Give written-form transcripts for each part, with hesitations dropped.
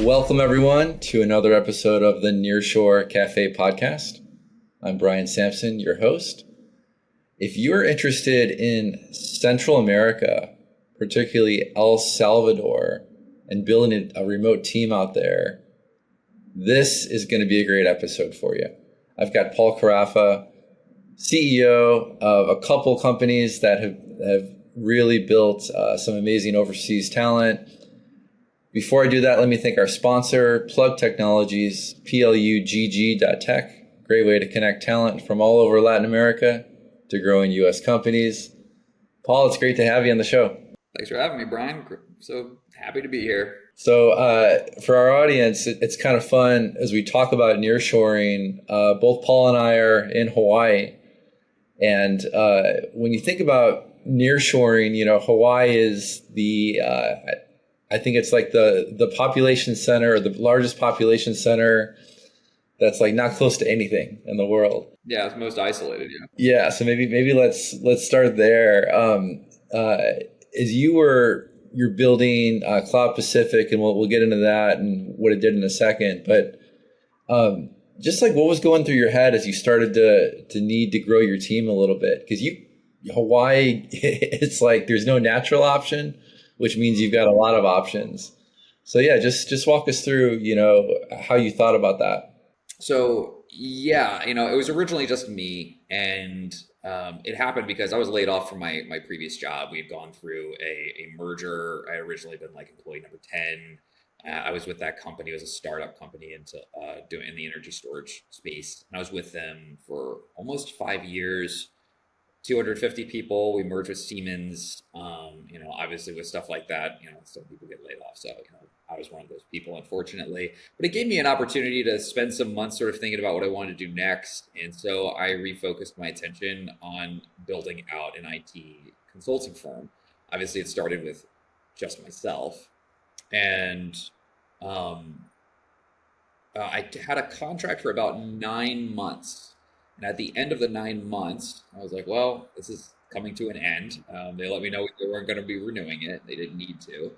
Welcome, everyone, to another episode of the Nearshore Cafe podcast. I'm Brian Samson, your host. If you're interested in Central America, particularly El Salvador, and building a remote team out there, this is going to be a great episode for you. I've got Paul Karaffa, CEO of a couple companies that have really built some amazing overseas talent. Before I do that, let me thank our sponsor, Plug Technologies, plugg.tech. Great way to connect talent from all over Latin America to growing U.S. companies. Paul, it's great to have you on the show. Thanks for having me, Brian. So happy to be here. So for our audience, it's kind of fun as we talk about nearshoring. Both Paul and I are in Hawaii. And when you think about nearshoring, Hawaii is I think it's like the population center, or the largest population center that's like not close to anything in the world. Yeah, it's most isolated. Yeah. So maybe let's start there. As you're building Cloud-specific, and we'll get into that and what it did in a second. But just like what was going through your head as you started to need to grow your team a little bit, because Hawaii, it's like there's no natural option, which means you've got a lot of options. So yeah, just walk us through, how you thought about that. So yeah, it was originally just me, and it happened because I was laid off from my previous job. We had gone through a merger. I had originally been like employee number 10. I was with that company. It was a startup company in the energy storage space. And I was with them for almost 5 years. 250 people. We merged with Siemens. Obviously with stuff like that, some people get laid off. So, I was one of those people, unfortunately. But it gave me an opportunity to spend some months sort of thinking about what I wanted to do next. And so I refocused my attention on building out an IT consulting firm. Obviously, it started with just myself. And I had a contract for about 9 months. And at the end of the 9 months, I was like, well, this is coming to an end. They let me know they weren't going to be renewing it. They didn't need to.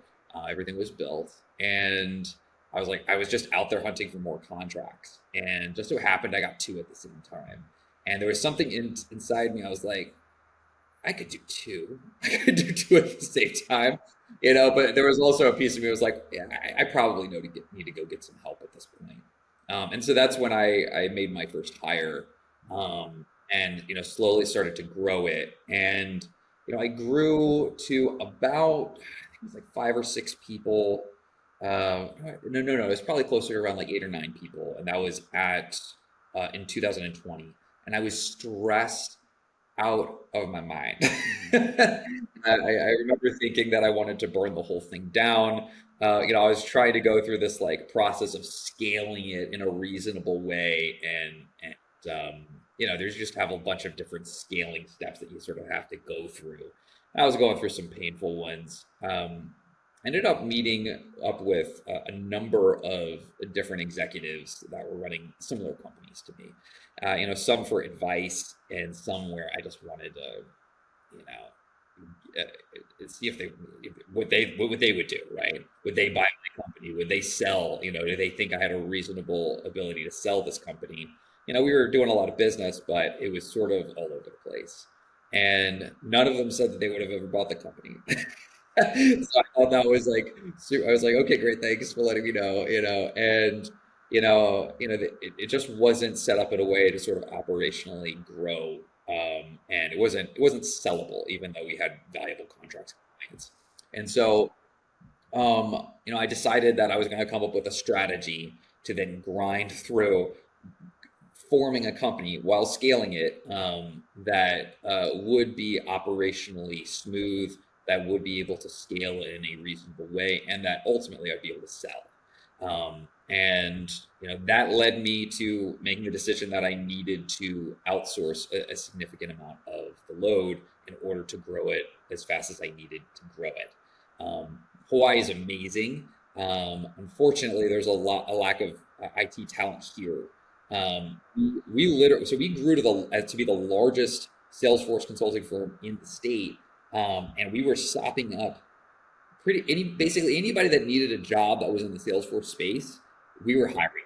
Everything was built. And I was just out there hunting for more contracts. And just so happened, I got 2 at the same time. And there was something inside me. I was like, I could do 2. I could do 2 at the same time. But there was also a piece of me that was like, yeah, I probably need to go get some help at this point. And so that's when I made my first hire. And slowly started to grow it, and I grew to about, I think it was like 5 or 6 people. No, it was probably closer to around like 8 or 9 people, and that was in 2020. And I was stressed out of my mind. I remember thinking that I wanted to burn the whole thing down. I was trying to go through this like process of scaling it in a reasonable way, and there's just have a bunch of different scaling steps that you sort of have to go through. I was going through some painful ones. I ended up meeting up with a number of different executives that were running similar companies to me. Some for advice, and some where I just wanted to, see what they would do, right? Would they buy my company? Would they sell? Do they think I had a reasonable ability to sell this company? We were doing a lot of business, but it was sort of all over the place. And none of them said that they would have ever bought the company. So I thought that was like, I was like, okay, great, thanks for letting me know, and it just wasn't set up in a way to sort of operationally grow. And it wasn't sellable, even though we had valuable contracts with clients. And so, I decided that I was going to come up with a strategy to then grind through forming a company while scaling it that would be operationally smooth, that would be able to scale in a reasonable way, and that ultimately I'd be able to sell. And that led me to making a decision that I needed to outsource a significant amount of the load in order to grow it as fast as I needed to grow it. Hawaii is amazing. Unfortunately, there's a lack of IT talent here. We grew to be the largest Salesforce consulting firm in the state, and we were sopping up basically anybody that needed a job that was in the Salesforce space, we were hiring.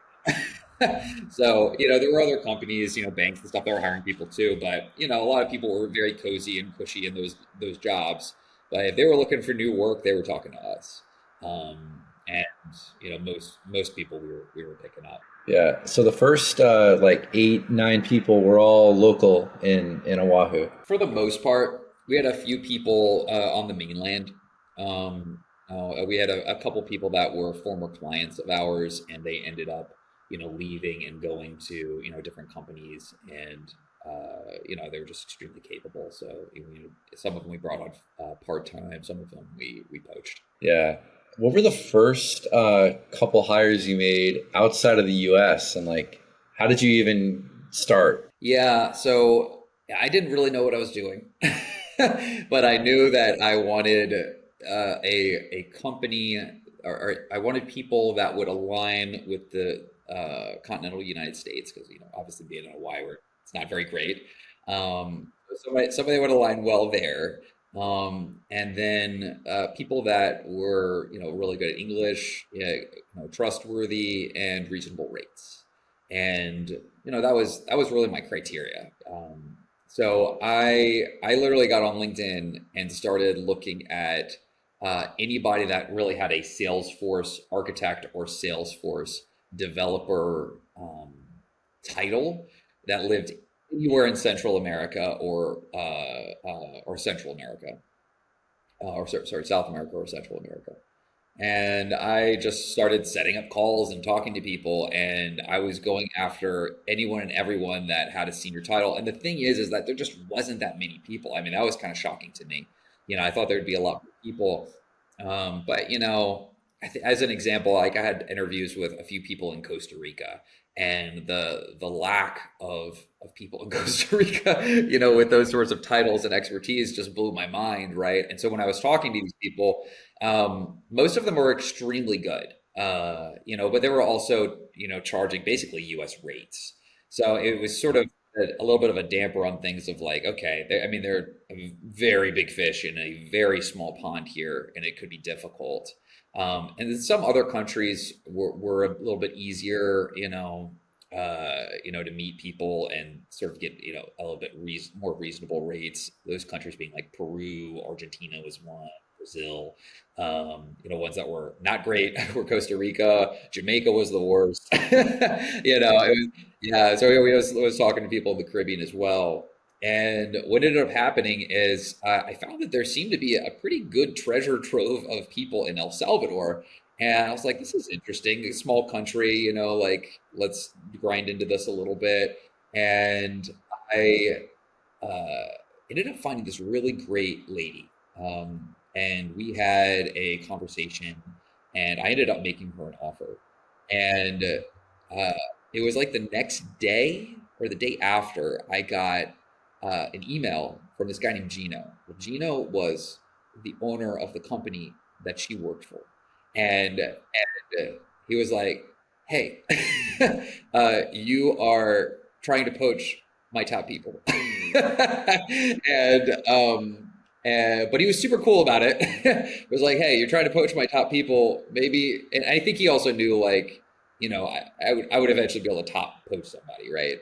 So, there were other companies, banks and stuff that were hiring people too, but a lot of people were very cozy and cushy in those jobs. But if they were looking for new work, they were talking to us. And most people we were picking up. Yeah. So the first like 8, 9 people were all local in Oahu. For the most part, we had a few people on the mainland. We had a couple people that were former clients of ours, and they ended up, leaving and going to, different companies, and they were just extremely capable. So some of them we brought on part-time, some of them we poached. Yeah. What were the first couple hires you made outside of the US, and like, how did you even start? Yeah, so I didn't really know what I was doing, but I knew that I wanted a company, or I wanted people that would align with the continental United States, because obviously being in Hawaii, where it's not very great. Somebody would align well there. And then people that were really good at English, trustworthy, and reasonable rates. And that was really my criteria. So I literally got on LinkedIn and started looking at anybody that really had a Salesforce architect or Salesforce developer title that lived anywhere in Central America or Central America, or sorry, South America or Central America. And I just started setting up calls and talking to people, and I was going after anyone and everyone that had a senior title. And the thing is that there just wasn't that many people. I mean, that was kind of shocking to me. I thought there'd be a lot more people. But as an example, like I had interviews with a few people in Costa Rica, and the lack of people in Costa Rica, with those sorts of titles and expertise just blew my mind, right? And so when I was talking to these people, most of them were extremely good, but they were also, charging basically US rates. So it was sort of a little bit of a damper on things of like, okay, they're a very big fish in a very small pond here, and it could be difficult. And then some other countries were a little bit easier, to meet people and sort of get, a little bit more reasonable rates. Those countries being like Peru, Argentina was one, Brazil. Ones that were not great were Costa Rica. Jamaica was the worst. It was, yeah. So we was talking to people in the Caribbean as well. And what ended up happening is I found that there seemed to be a pretty good treasure trove of people in El Salvador. And I was like, this is interesting. A small country, like let's grind into this a little bit. And I ended up finding this really great lady. And we had a conversation, and I ended up making her an offer. And it was like the next day or the day after, I got an email from this guy named Gino. Well, Gino was the owner of the company that she worked for. And he was like, hey, you are trying to poach my top people. But he was super cool about it. It was like, hey, you're trying to poach my top people, maybe. And I think he also knew, like, I would eventually be able to top poach somebody, right?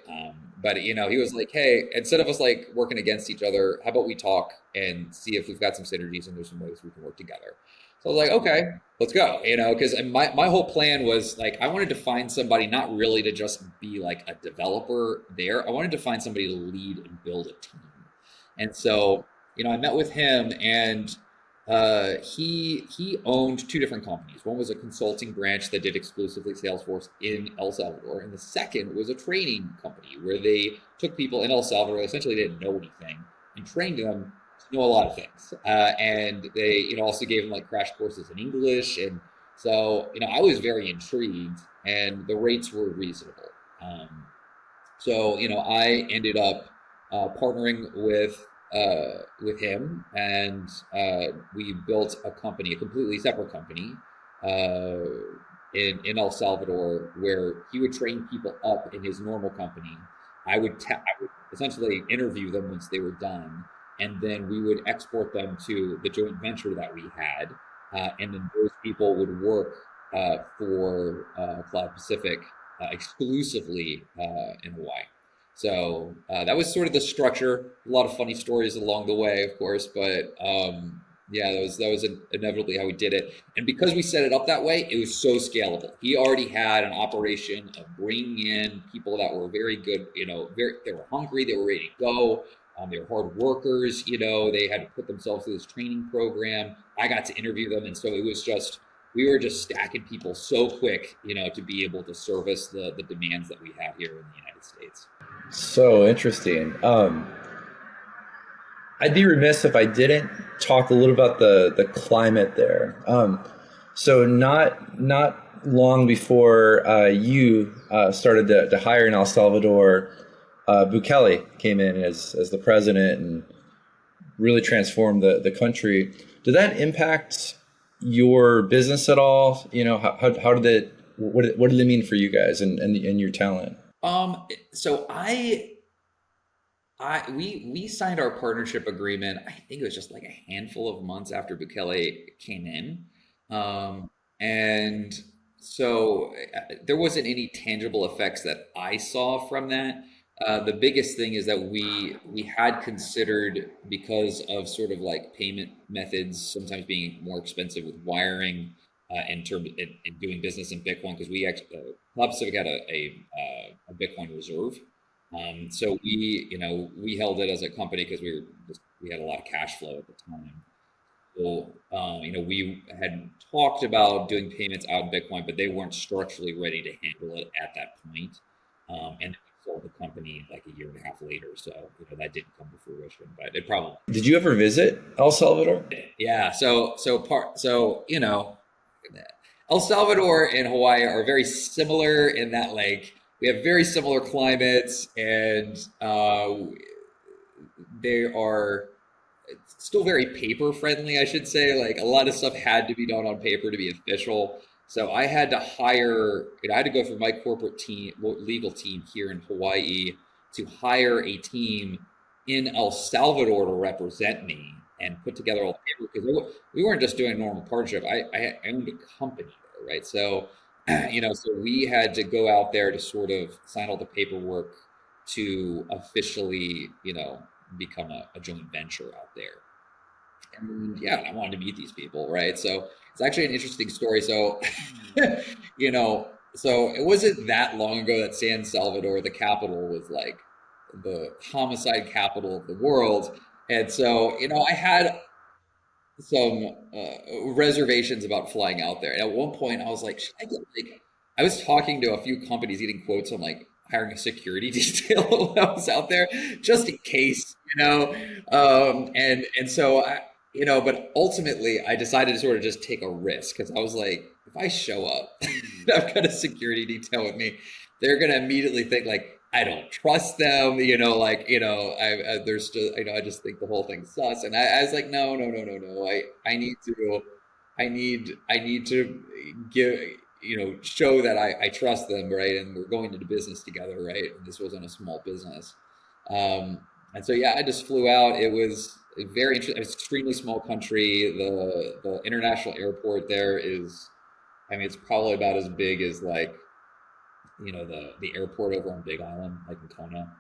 But he was like, hey, instead of us like working against each other, how about we talk and see if we've got some synergies and there's some ways we can work together. So I was like, okay, let's go, because my whole plan was like, I wanted to find somebody not really to just be like a developer there. I wanted to find somebody to lead and build a team. And so, I met with him, and he owned 2 different companies. One was a consulting branch that did exclusively Salesforce in El Salvador, and the second was a training company where they took people in El Salvador, essentially didn't know anything, and trained them to know a lot of things. And they, also gave them like crash courses in English. And so, I was very intrigued, and the rates were reasonable. So, I ended up partnering with him, and we built a company, a completely separate company in El Salvador, where he would train people up in his normal company. I would essentially interview them once they were done, and then we would export them to the joint venture that we had. and then those people would work for Cloud Pacific exclusively in Hawaii. So that was sort of the structure. A lot of funny stories along the way, of course, but yeah, that was inevitably how we did it. And because we set it up that way, it was so scalable. He already had an operation of bringing in people that were very good, they were hungry, they were ready to go. They were hard workers, they had to put themselves through this training program. I got to interview them. And so we were just stacking people so quick, to be able to service the demands that we have here in the United States. So interesting. I'd be remiss if I didn't talk a little about the climate there. So not long before you started to hire in El Salvador, Bukele came in as the president and really transformed the country. Did that impact your business at all? How did it? What did it mean for you guys and your talent? So we signed our partnership agreement. I think it was just like a handful of months after Bukele came in, and so there wasn't any tangible effects that I saw from that. The biggest thing is that we had considered, because of sort of like payment methods sometimes being more expensive with wiring in terms in doing business in Bitcoin, because we actually Cloud Pacific had a Bitcoin reserve. So we held it as a company because we had a lot of cash flow at the time. So we had talked about doing payments out in Bitcoin, but they weren't structurally ready to handle it at that point. And we sold the company like a year and a half later, so that didn't come to fruition. But it probably Did you ever visit El Salvador? Yeah. El Salvador and Hawaii are very similar in that like we have very similar climates, and they are still very paper friendly, I should say. Like a lot of stuff had to be done on paper to be official. So I had to I had to go through my corporate team, legal team here in Hawaii, to hire a team in El Salvador to represent me and put together all the paper, because we weren't just doing a normal partnership. I owned a company there, right? So, so we had to go out there to sort of sign all the paperwork to officially, become a joint venture out there. And yeah, I wanted to meet these people, right? So it's actually an interesting story. So, so it wasn't that long ago that San Salvador, the capital, was like the homicide capital of the world. And so, I had some reservations about flying out there. And at one point, I was like, should I get like, I was talking to a few companies, getting quotes on like hiring a security detail when I was out there, just in case, and so but ultimately, I decided to sort of just take a risk, because I was like, if I show up, I've got a security detail with me, they're gonna immediately think like I don't trust them, there's just, I just think the whole thing's sus. And I was like, no, no, no, no, no. I need to give, show that I trust them, right? And we're going into business together, right? And this wasn't a small business. And so, yeah, I just flew out. It was a very interesting, extremely small country. The international airport there is, it's probably about as big as like, the airport over on Big Island, like in Kona,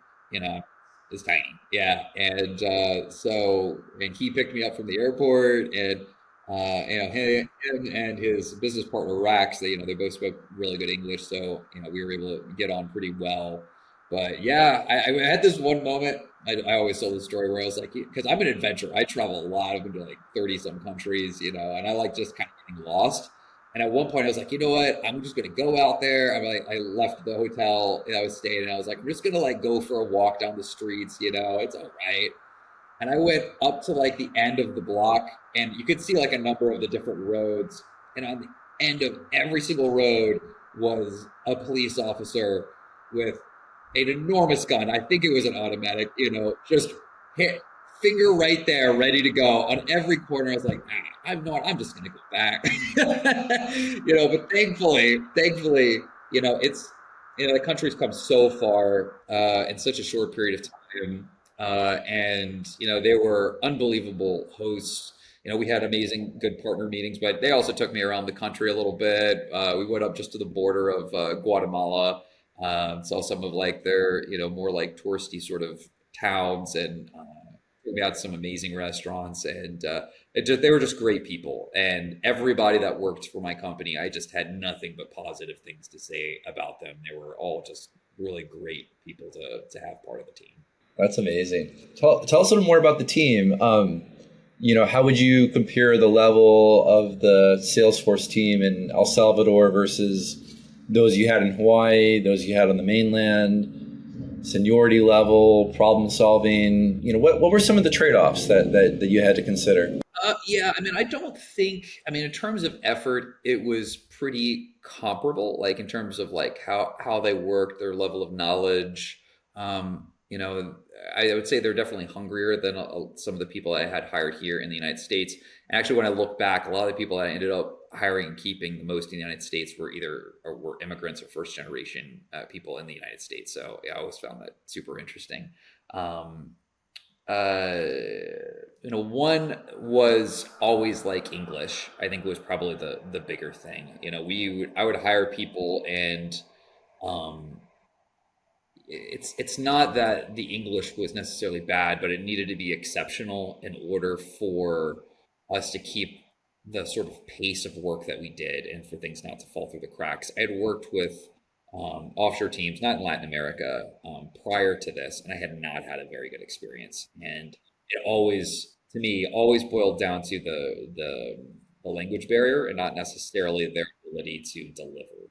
is tiny. Yeah. And and he picked me up from the airport, and him and his business partner Rax, they both spoke really good English, so we were able to get on pretty well. But yeah, I had this one moment. I always tell the story where I was like, because I'm an adventurer, I travel a lot. I've been to like 30 some countries, and I like just kind of getting lost. And at one point, I was like, you know what? I'm just gonna go out there. I'm like, I left the hotel I was staying, and I was like, I'm just gonna like go for a walk down the streets. It's all right. And I went up to like the end of the block, and you could see like a number of the different roads. And on the end of every single road was a police officer with an enormous gun. I think it was an automatic, just hit finger right there, ready to go on every corner. I was like, I'm just gonna go back. But thankfully, it's the country's come so far in such a short period of time. And they were unbelievable hosts. we had amazing, good partner meetings, but they also took me around the country a little bit. We went up just to the border of Guatemala, saw some of like their, more like touristy sort of towns, and we had some amazing restaurants, and they were just great people. And everybody that worked for my company, I just had nothing but positive things to say about them. They were all just really great people to have part of the team. That's amazing. Tell us a little more about the team. How would you compare the level of the Salesforce team in El Salvador versus those you had in Hawaii, those you had on the mainland, seniority level, problem solving? What were some of the trade-offs that you had to consider? Yeah, I don't think, in terms of effort, it was pretty comparable, like in terms of like how they worked, their level of knowledge. I would say they're definitely hungrier than some of the people I had hired here in the United States. And actually, when I look back, a lot of the people I ended up hiring and keeping the most in the United States were were immigrants or first generation people in the United States. So yeah, I always found that super interesting. One was always like English. I think was probably the bigger thing. I would hire people, and um, it's not that the English was necessarily bad, but it needed to be exceptional in order for us to keep the sort of pace of work that we did and for things not to fall through the cracks. I had worked with offshore teams, not in Latin America, prior to this, and I had not had a very good experience. And it always, to me, always boiled down to the language barrier and not necessarily their ability to deliver.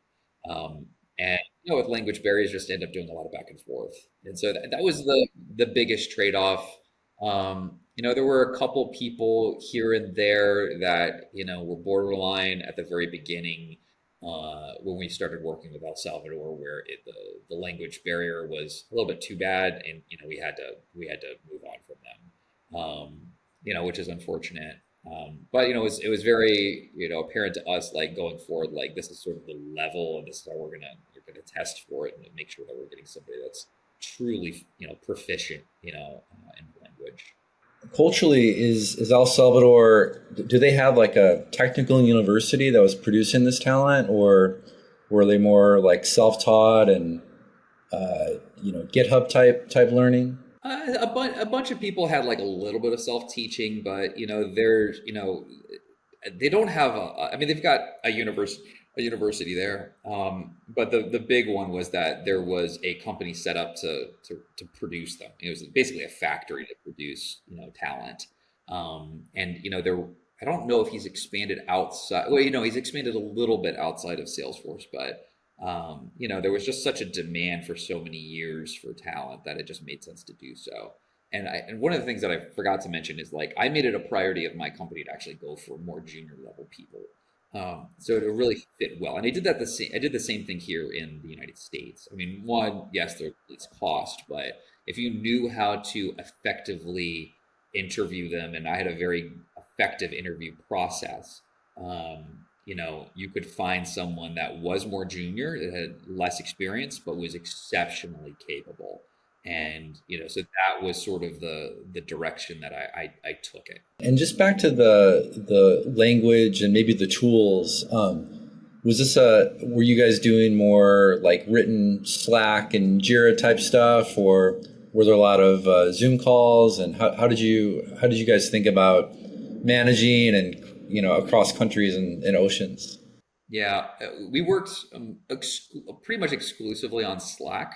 And with language barriers, just end up doing a lot of back and forth. And so that was the biggest trade-off. There were a couple people here and there that were borderline at the very beginning when we started working with El Salvador, where the language barrier was a little bit too bad, and we had to move on from them, which is unfortunate. But it was very apparent to us, like going forward, like this is sort of the level, and this is how we're gonna test for it and make sure that we're getting somebody that's truly proficient in the language. Culturally, is El Salvador, do they have like a technical university that was producing this talent, or were they more like self-taught and GitHub type learning? A bunch of people had like a little bit of self-teaching, but there's they don't have they've got a university there, but the big one was that there was a company set up to produce them. It was basically a factory to produce talent, and there, I don't know if he's expanded outside. Well, he's expanded a little bit outside of Salesforce, but there was just such a demand for so many years for talent that it just made sense to do so. And one of the things that I forgot to mention is, like, I made it a priority of my company to actually go for more junior level people, so to really fit well. And I did the same thing here in the United States. One, yes, there's cost, but if you knew how to effectively interview them, and I had a very effective interview process, you could find someone that was more junior, that had less experience, but was exceptionally capable. And, so that was sort of the direction that I took it. And just back to the language and maybe the tools, were you guys doing more like written Slack and Jira type stuff, or were there a lot of Zoom calls? And how did you guys think about managing and across countries and oceans? Yeah, we worked pretty much exclusively on Slack.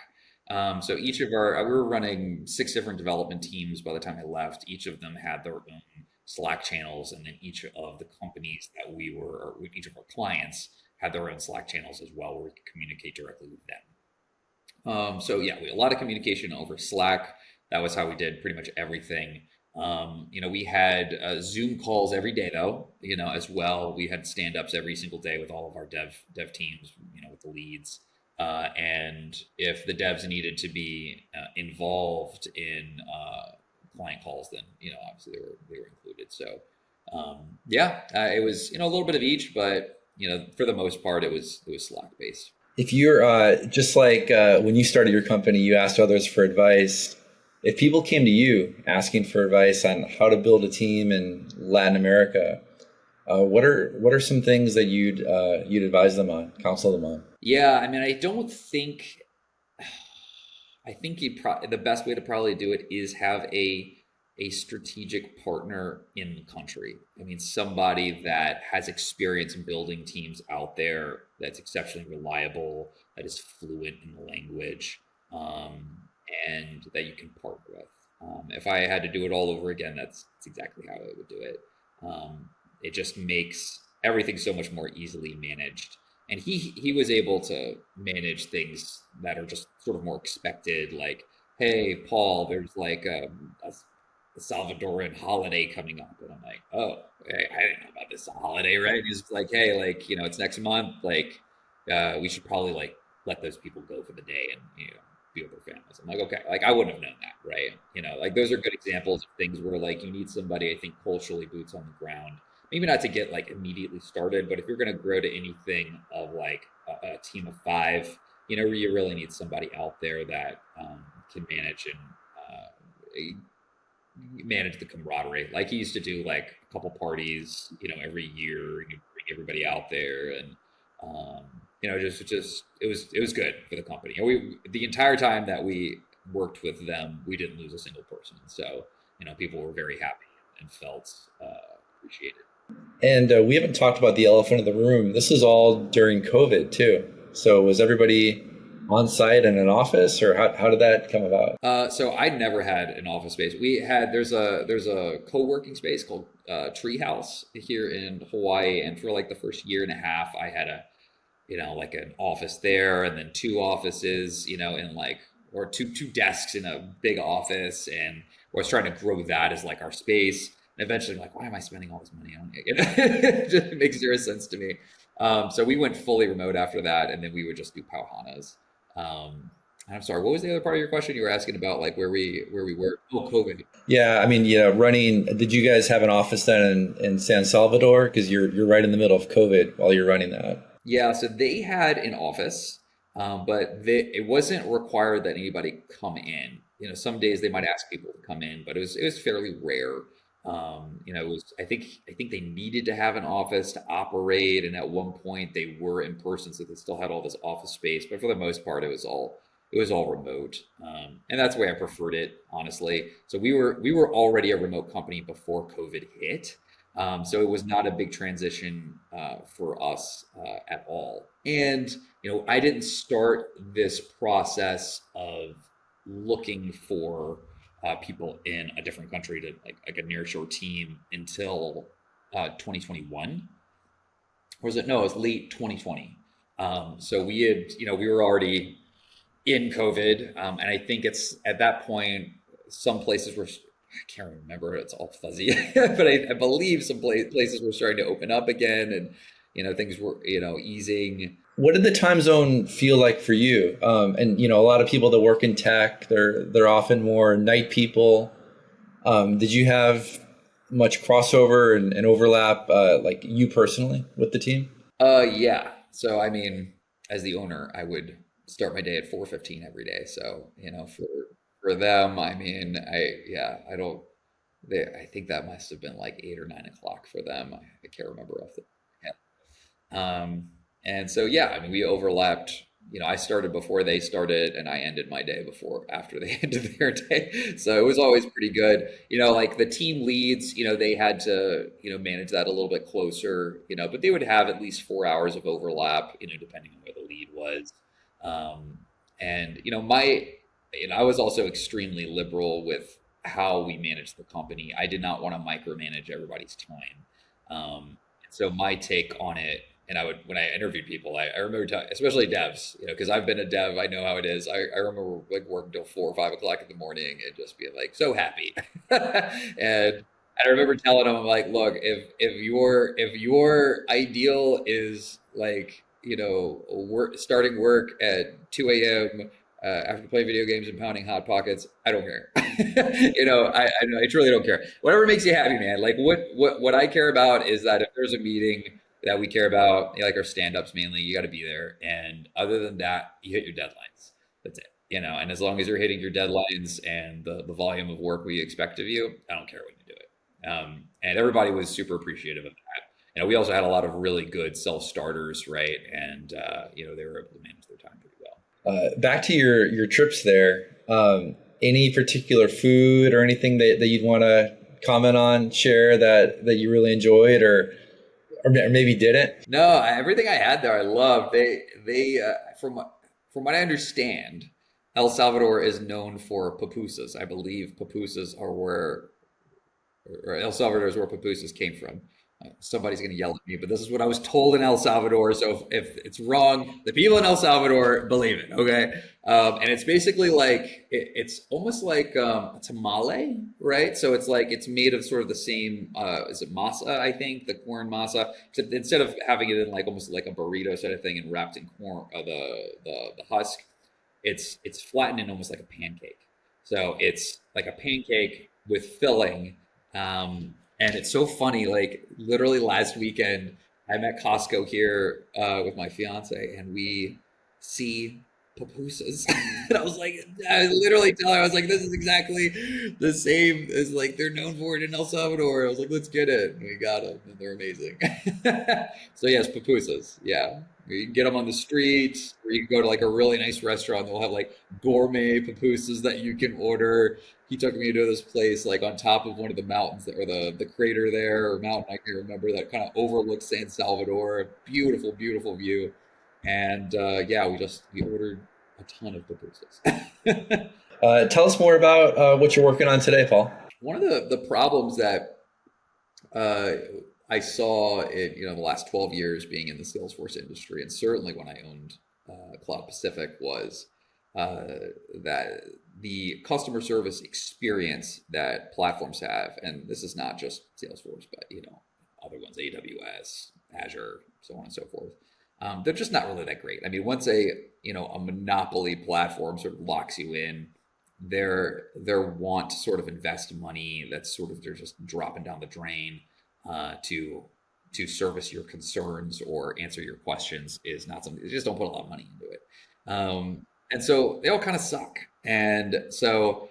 So each of we were running 6 different development teams by the time I left. Each of them had their own Slack channels, and then each of the companies that each of our clients had their own Slack channels as well, where we could communicate directly with them. So yeah, a lot of communication over Slack. That was how we did pretty much everything. We had Zoom calls every day, though, as well. We had stand-ups every single day with all of our dev teams, with the leads. And if the devs needed to be involved in client calls, then obviously they were included. So it was a little bit of each, but for the most part it was Slack based. If you're just like when you started your company, you asked others for advice. If people came to you asking for advice on how to build a team in Latin America, what are some things that you'd advise them on, counsel them on? Yeah, I mean, I think the best way to probably do it is have a strategic partner in the country. I mean, somebody that has experience in building teams out there, that's exceptionally reliable, that is fluent in the language, and that you can partner with. If I had to do it all over again, that's exactly how I would do it. It just makes everything so much more easily managed, and he was able to manage things that are just sort of more expected, like, hey, Paul, there's like a Salvadoran holiday coming up, and I'm like, oh, hey, I didn't know about this holiday, right? He's like, hey, like, it's next month, like, we should probably like let those people go for the day and be with their families. I'm like, okay, like I wouldn't have known that, right? Like those are good examples of things where like you need somebody, I think, culturally boots on the ground. Maybe not to get like immediately started, but if you're going to grow to anything of like a team of five, you really need somebody out there that can manage the camaraderie. Like he used to do like a couple parties, every year, and you bring everybody out there, and just it was good for the company. And we the entire time that we worked with them, we didn't lose a single person. So people were very happy and felt appreciated. And we haven't talked about the elephant in the room. This is all during COVID too. So was everybody on site in an office, or how did that come about? So I never had an office space. There's a co-working space called Treehouse here in Hawaii, and for like the first year and a half, I had like an office there, and then two offices, in like, or two desks in a big office, and I was trying to grow that as like our space. And eventually, I'm like, why am I spending all this money on it? It just makes zero sense to me. So we went fully remote after that, and then we would just do pauhanas. I'm sorry, what was the other part of your question? You were asking about like where we were. Oh, COVID. Yeah, I mean, running. Did you guys have an office then in San Salvador? Because you're right in the middle of COVID while you're running that. Yeah, so they had an office, but it wasn't required that anybody come in. Some days they might ask people to come in, but it was fairly rare. It was I think they needed to have an office to operate, and at one point they were in person, so they still had all this office space. But for the most part, it was all remote, and that's the way I preferred it, honestly. So we were already a remote company before COVID hit. So it was not a big transition for us at all. And I didn't start this process of looking for people in a different country to like a nearshore team until 2021. Or was it? No, it was late 2020. So we were already in COVID, and I think it's at that point some places were. I can't remember. It's all fuzzy, but I believe some places were starting to open up again, and things were easing. What did the time zone feel like for you? And a lot of people that work in tech, they're often more night people. Did you have much crossover and overlap, like you personally, with the team? Yeah. So I mean, as the owner, I would start my day at 4:15 every day. So for them, I mean, I don't. I think that must have been like 8 or 9 o'clock for them. I can't remember off the head. And so yeah, I mean, we overlapped. I started before they started, and I ended my day after they ended their day. So it was always pretty good. Like the team leads, they had to manage that a little bit closer. But they would have at least 4 hours of overlap. Depending on where the lead was. And I was also extremely liberal with how we managed the company. I did not want to micromanage everybody's time. So my take on it, and when I interviewed people, I remember especially devs, because I've been a dev, I know how it is. I remember like working till 4 or 5 o'clock in the morning and just being like so happy. And I remember telling them, I'm like, look, if your ideal is like, starting work at 2 a.m. After playing video games and pounding hot pockets, I don't care. I truly don't care. Whatever makes you happy, man. Like what I care about is that if there's a meeting that we care about, like our stand-ups mainly, you got to be there. And other than that, you hit your deadlines. That's it. and as long as you're hitting your deadlines and the volume of work we expect of you, I don't care when you do it. And everybody was super appreciative of that. We also had a lot of really good self-starters, right? And, they were able to manage their time pretty well. Back to your trips there, any particular food or anything that you'd want to comment on, share that you really enjoyed or maybe didn't? No, everything I had there, I loved. From what I understand, El Salvador is known for pupusas. I believe pupusas are or El Salvador is where pupusas came from. Somebody's going to yell at me, but this is what I was told in El Salvador. So if it's wrong, the people in El Salvador believe it. Okay. And it's basically like, it's almost like a tamale, right? So it's made of sort of the same, is it masa, I think, the corn masa, except instead of having it in like almost like a burrito sort of thing and wrapped in corn, the husk, it's flattened in almost like a pancake. So it's like a pancake with filling. And it's so funny, like literally last weekend, I'm at Costco here with my fiance and we see pupusas. And I literally tell her, I was like, this is exactly the same as like they're known for it in El Salvador. I was like, let's get it. And we got them and they're amazing. So yes, pupusas. Yeah. You can get them on the street or you can go to like a really nice restaurant. They'll have like gourmet pupusas that you can order. He took me to this place like on top of one of the mountains or the crater there or mountain, I can't remember, that kind of overlooks San Salvador. Beautiful, beautiful view. And yeah, we ordered a ton of pupusas. Tell us more about what you're working on today, Paul. One of the problems that I saw in the last 12 years being in the Salesforce industry, and certainly when I owned Cloud Pacific, was that the customer service experience that platforms have, and this is not just Salesforce, but other ones, AWS, Azure, so on and so forth. They're just not really that great. I mean, once a monopoly platform sort of locks you in, their want to sort of invest money that's sort of they're just dropping down the drain to service your concerns or answer your questions is not something. They just don't put a lot of money into it. And so they all kind of suck. And so,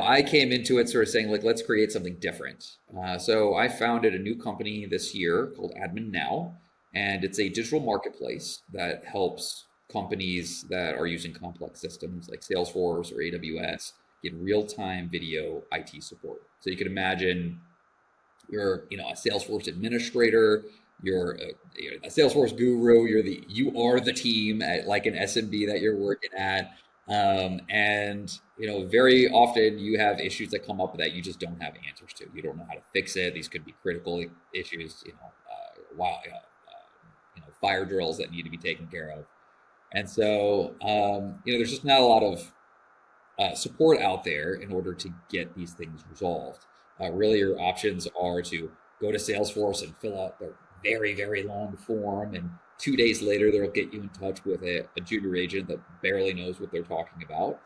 I came into it sort of saying, like, let's create something different. So I founded a new company this year called AdminNow, and it's a digital marketplace that helps companies that are using complex systems like Salesforce or AWS get real-time video IT support. So you can imagine you're, a Salesforce administrator, you're a Salesforce guru, you are the team at like an SMB that you're working at. And very often you have issues that come up that you just don't have answers to. You don't know how to fix it. These could be critical issues, fire drills that need to be taken care of. And so, there's just not a lot of support out there in order to get these things resolved. Really, your options are to go to Salesforce and fill out their very, very long form, and 2 days later, they'll get you in touch with a junior agent that barely knows what they're talking about.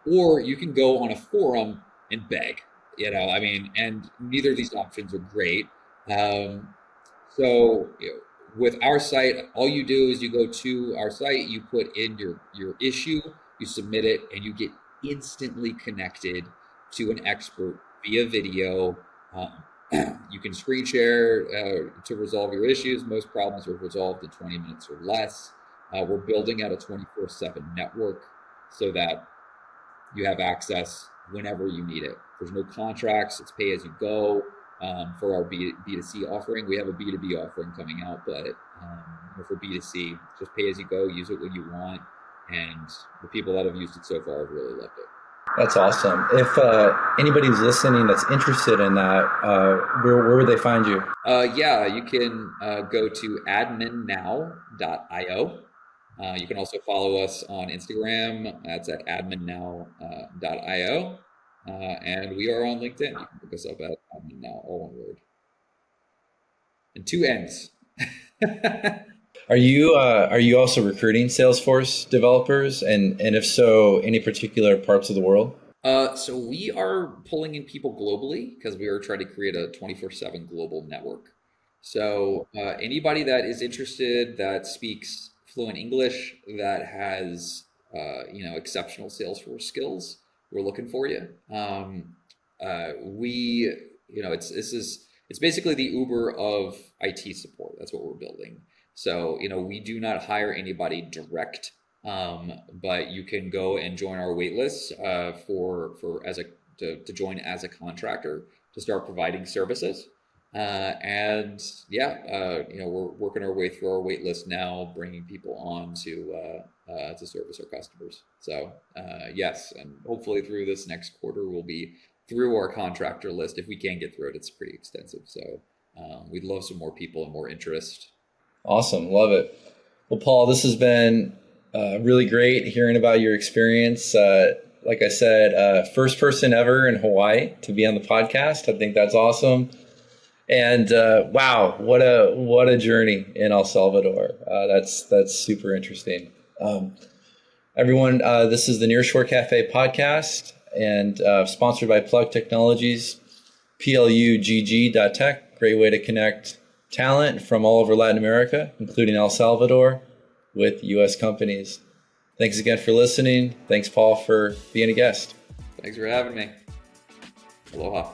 Or you can go on a forum and beg, and neither of these options are great. So, with our site, all you do is you go to our site, you put in your issue, you submit it, and you get instantly connected to an expert via video. You can screen share to resolve your issues. Most problems are resolved in 20 minutes or less. We're building out a 24/7 network so that you have access whenever you need it. There's no contracts. It's pay as you go. For our B2C offering, we have a B2B offering coming out, but for B2C, just pay as you go, use it when you want. And the people that have used it so far have really loved it. That's awesome. If anybody's listening that's interested in that, where would they find you? Yeah, you can go to adminnow.io. You can also follow us on Instagram. That's at adminnow.io. And we are on LinkedIn. You can look us up at AdminNow, all one word. And 2 N's. Are you also recruiting Salesforce developers? And if so, any particular parts of the world? So we are pulling in people globally because we are trying to create a 24/7 global network. So anybody that is interested, that speaks fluent English, that has exceptional Salesforce skills, we're looking for you. It's basically the Uber of IT support. That's what we're building. So, we do not hire anybody direct, but you can go and join our wait list to join as a contractor to start providing services. We're working our way through our wait list now, bringing people on to service our customers. So yes, and hopefully through this next quarter, we'll be through our contractor list. If we can get through it, it's pretty extensive. So we'd love some more people and more interest. Awesome. Love it. Well, Paul, this has been really great hearing about your experience. Like I said, first person ever in Hawaii to be on the podcast. I think that's awesome. And wow, what a journey in El Salvador. That's super interesting. Everyone, this is the Nearshore Cafe podcast and sponsored by Plug Technologies, plugg.tech. Great way to connect talent from all over Latin America, including El Salvador, with U.S. companies. Thanks again for listening. Thanks, Paul, for being a guest. Thanks for having me. Aloha.